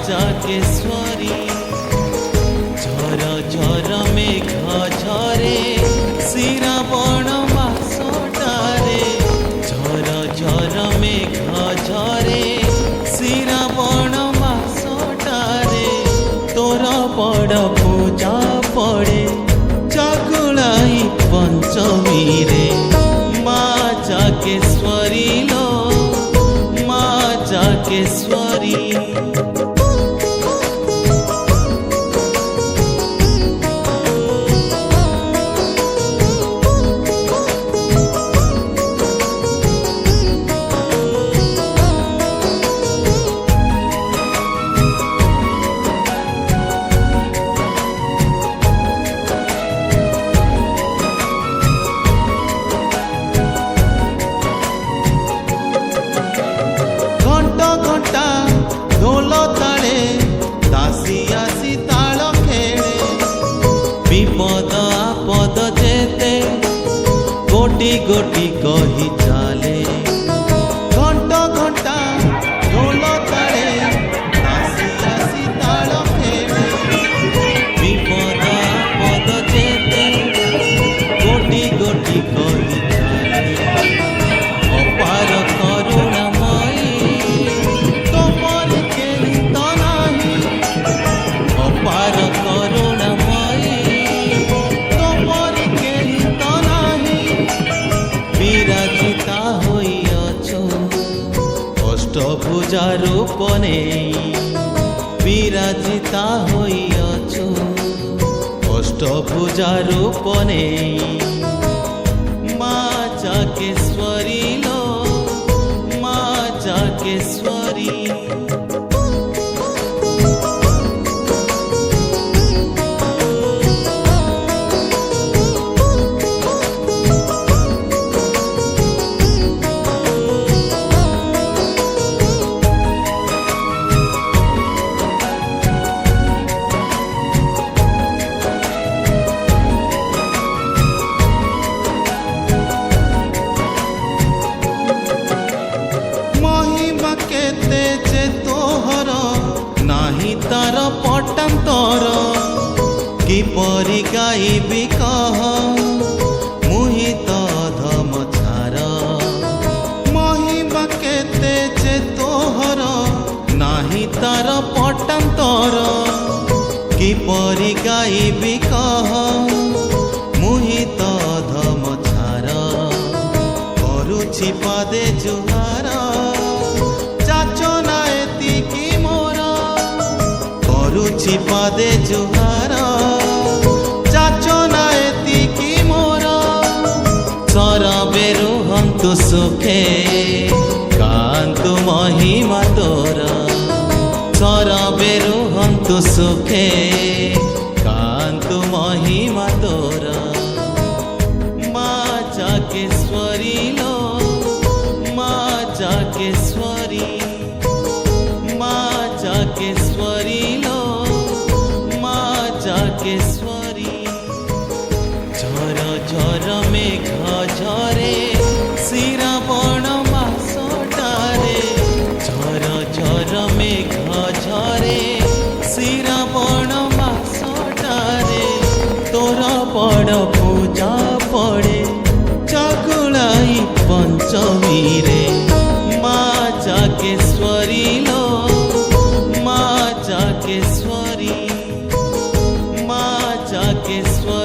जाकेश्वरी झर झर मेघ झरे श्रावण मासटारे झर झर मेघ झरे श्रावण मासटारे तोर बड़ पूजा पड़े चकुलाई पंचमी रे माँ जाकेश्वरी लो माँ जाकेश्वरी। ढोल ताले दासी आसी ताल खेले विपद आपद जेते गोटी गोटी कही चाले घंटा घंटा ढोल ताले दासी आसी ताल खेले विपद आपद जेते गोटी गोटी कही चाले अपार करुणा अष्टभुजा रूप नहीं विराजिता होइअछु अष्टभुजा रूप नहीं माँ जाकेश्वरी लो माँ जाकेश्वरी। तार पटांतर किपरि गाइबि कह मुहि तो अधम छार महिमा केते जे तोहर नाही तार पटांतर किपरि गाइबि कह मुहि तो अधम छार करुछि पदे जुहार चाचना एतिकी रुचि पदे जुहार चाचना एतिकी मोर सरबे रुहन्तु सुखे कान्तु महिमा तोर सरबे रुहन्तु सुखे कान्तु महिमा तोर माँ जाकेश्वरी लो माँ जाकेश्वरी माँ जाकेश्वरी लो माँ जाकेश्वरी झर झर मेघ झरे श्रावण मासटारे झर झर मेघ झरे श्रावण मासटारे तोर बड़ पूजा पड़े चकुलाई पंचमी रे माँ जाकेश्वरी लो माँ जाकेश्वरी माँ जाकेश्वरी।